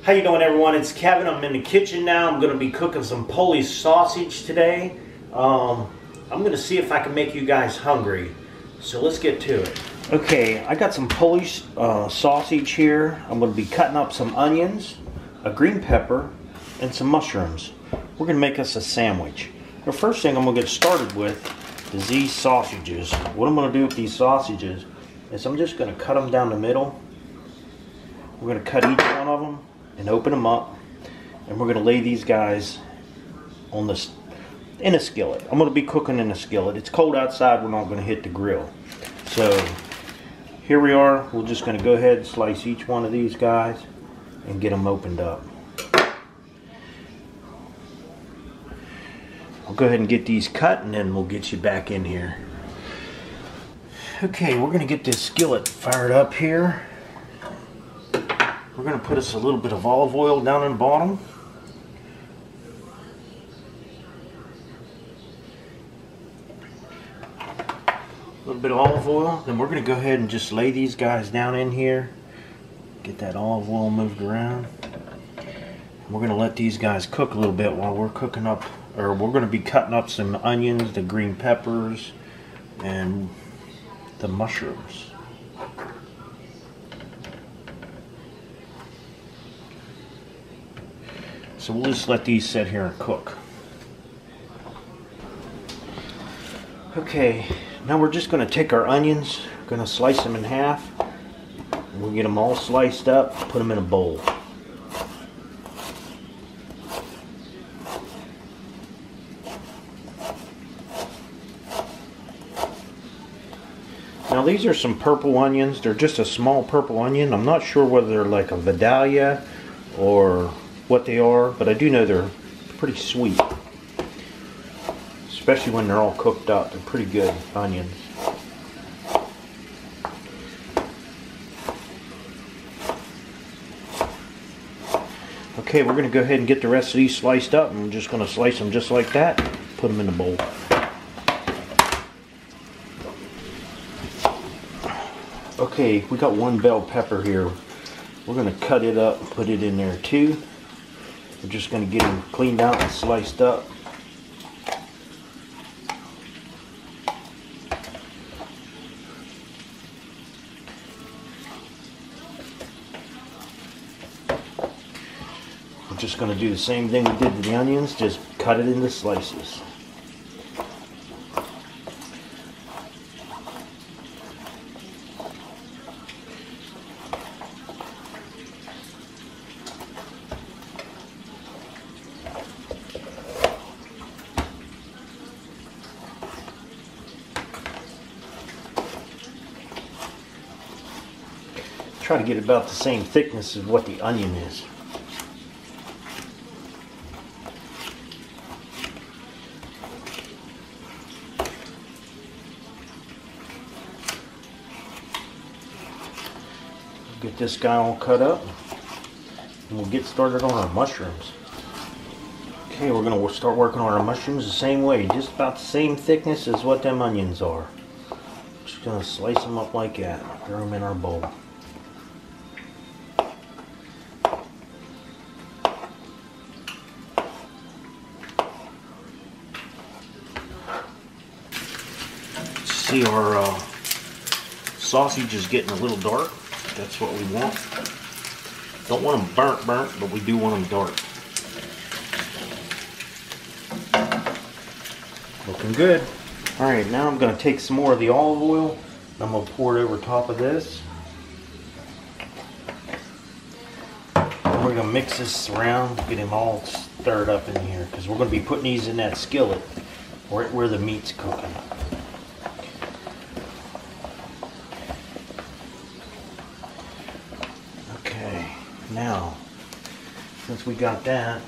How you doing, everyone? It's Kevin. I'm in the kitchen now. I'm going to be cooking some Polish sausage today. I'm going to see if I can make you guys hungry. So let's get to it. Okay, I got some Polish sausage here. I'm going to be cutting up some onions, a green pepper, and some mushrooms. We're going to make us a sandwich. The first thing I'm going to get started with is these sausages. What I'm going to do with these sausages is I'm just going to cut them down the middle. We're going to cut each one of them and open them up, and we're going to lay these guys on this in a skillet. I'm going to be cooking in a skillet. It's cold outside. We're not going to hit the grill. So here we are. We're just going to go ahead and slice each one of these guys and get them opened up. I'll go ahead and get these cut, and then we'll get you back in here. Okay, we're going to get this skillet fired up here. We're going to put us a little bit of olive oil down in the bottom. A little bit of olive oil. Then we're going to go ahead and just lay these guys down in here. Get that olive oil moved around. We're going to let these guys cook a little bit while we're cooking up, or we're going to be cutting up some onions, the green peppers, and the mushrooms. So we'll just let these sit here and cook. Okay, now we're just going to take our onions, going to slice them in half. We'll get them all sliced up, put them in a bowl. Now these are some purple onions. They're just a small purple onion. I'm not sure whether they're like a Vidalia or what they are, but I do know they're pretty sweet, especially when they're all cooked up. They're pretty good onions. Okay, we're going to go ahead and get the rest of these sliced up, and we're just going to slice them just like that, put them in the bowl. Okay, we got one bell pepper here. We're going to cut it up and put it in there too. We're just going to get them cleaned out and sliced up. We're just going to do the same thing we did to the onions, just cut it into slices. Try to get about the same thickness as what the onion is. Get this guy all cut up, and we'll get started on our mushrooms. Okay, we're going to start working on our mushrooms the same way, just about the same thickness as what them onions are. Just going to slice them up like that, throw them in our bowl. See, our sausage is getting a little dark. That's what we want. Don't want them burnt, but we do want them dark. Looking good. Alright, now I'm going to take some more of the olive oil. I'm going to pour it over top of this. And we're going to mix this around, get them all stirred up in here, because we're going to be putting these in that skillet right where the meat's cooking. Now, since we got that,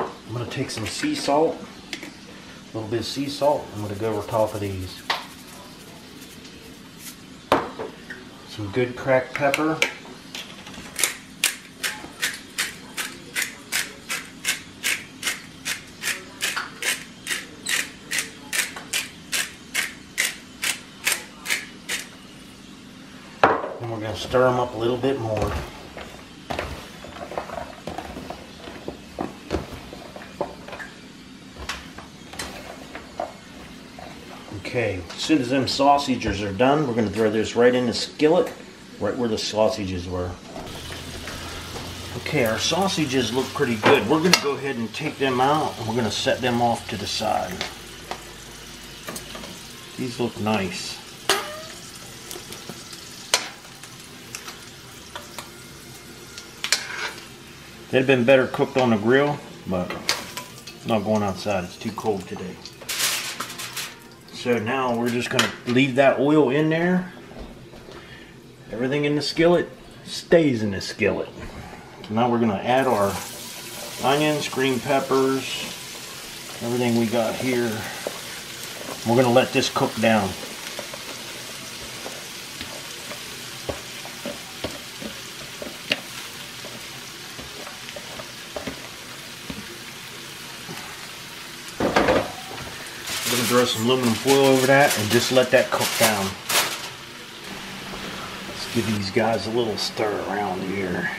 I'm going to take some sea salt, a little bit of sea salt. I'm going to go over top of these. Some good cracked pepper. And we're going to stir them up a little bit more. Okay, as soon as them sausages are done, we're going to throw this right in the skillet, right where the sausages were. Okay, our sausages look pretty good. We're going to go ahead and take them out, and we're going to set them off to the side. These look nice. They'd have been better cooked on the grill, but not going outside. It's too cold today. So now we're just going to leave that oil in there. Everything in the skillet stays in the skillet. So now we're going to add our onions, green peppers, everything we got here. We're going to let this cook down. We're going to throw some aluminum foil over that and just let that cook down. Let's give these guys a little stir around here.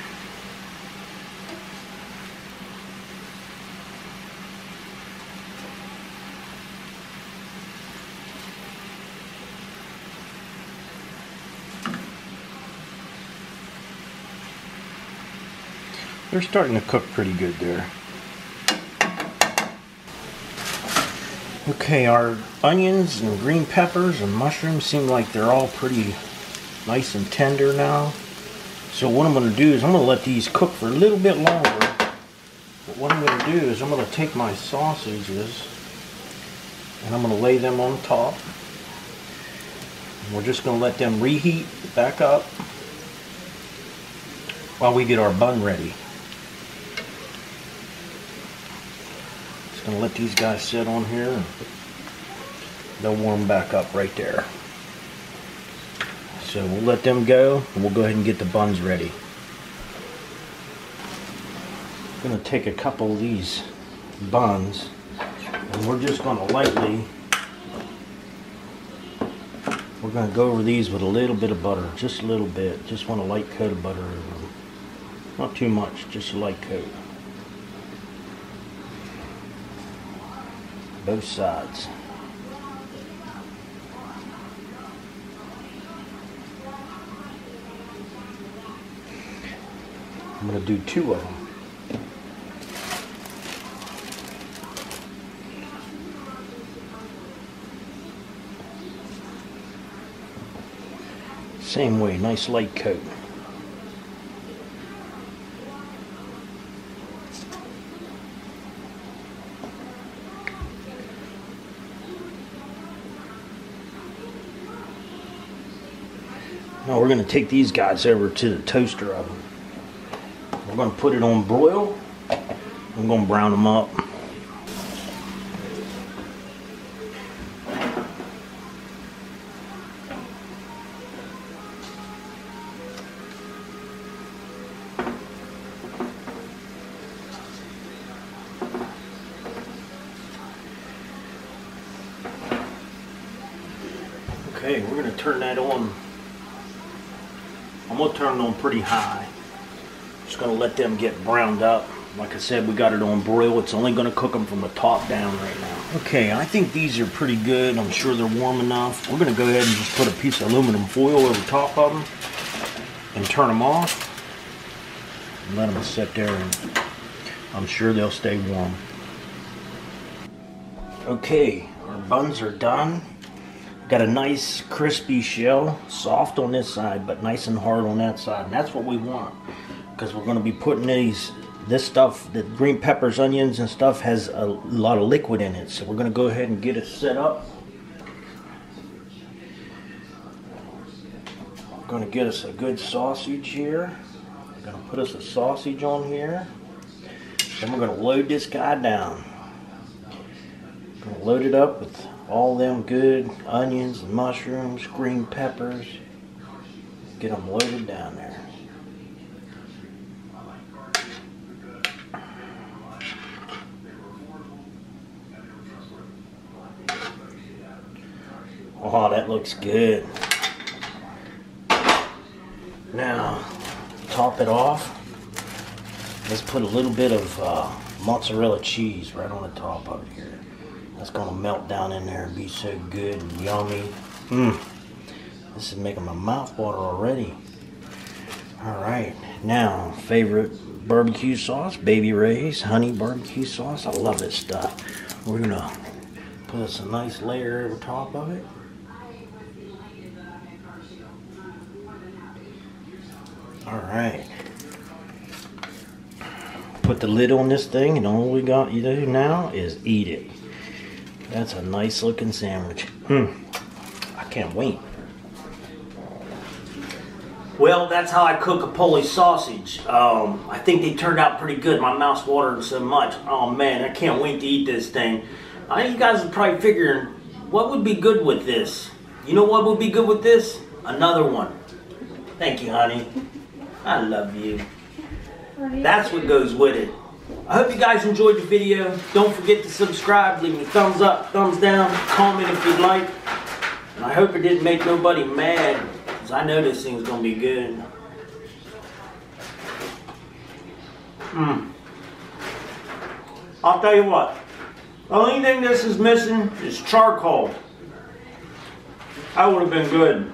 They're starting to cook pretty good there. Okay, our onions and green peppers and mushrooms seem like they're all pretty nice and tender now. So what I'm going to do is I'm going to let these cook for a little bit longer. But what I'm going to do is I'm going to take my sausages and I'm going to lay them on top. And we're just going to let them reheat back up while we get our bun ready. Just going to let these guys sit on here and they'll warm back up right there. So we'll let them go and we'll go ahead and get the buns ready. I'm going to take a couple of these buns and we're just going to lightly, we're going to go over these with a little bit of butter, just a little bit. Just want a light coat of butter over them. Not too much, just a light coat. Both sides. I'm going to do 2 of them. Same way, nice light coat. Now we're going to take these guys over to the toaster oven. We're going to put it on broil. I'm going to brown them up. Okay, we're going to turn that on. I'm going to turn it on pretty high. Just going to let them get browned up. Like I said, we got it on broil. It's only going to cook them from the top down right now. Okay, I think these are pretty good. I'm sure they're warm enough. We're going to go ahead and just put a piece of aluminum foil over top of them and turn them off. And let them sit there and I'm sure they'll stay warm. Okay, our buns are done. Got a nice crispy shell, soft on this side, but nice and hard on that side. And that's what we want, because we're going to be putting this stuff, the green peppers, onions, and stuff has a lot of liquid in it. So we're going to go ahead and get it set up. We're going to get us a good sausage here. We're going to put us a sausage on here. Then we're going to load this guy down. We're going to load it up with all them good onions, mushrooms, green peppers. Get them loaded down there. Oh, that looks good. Now, top it off. Let's put a little bit of mozzarella cheese right on the top of it here. That's gonna melt down in there and be so good and yummy. This is making my mouth water already. Alright, now favorite barbecue sauce, Baby Ray's honey barbecue sauce. I love this stuff. We're gonna put us a nice layer over top of it. Alright. Put the lid on this thing, and all we got to do now is eat it. That's a nice looking sandwich. I can't wait. Well, that's how I cook a Polish sausage. I think they turned out pretty good. My mouth's watering so much. Oh man, I can't wait to eat this thing. I know you guys are probably figuring, what would be good with this? You know what would be good with this? Another one. Thank you, honey. I love you. That's what goes with it. I hope you guys enjoyed the video. Don't forget to subscribe. Leave me thumbs up, thumbs down, comment if you'd like. And I hope it didn't make nobody mad, because I know this thing's going to be good. I'll tell you what. The only thing this is missing is charcoal. That would have been good.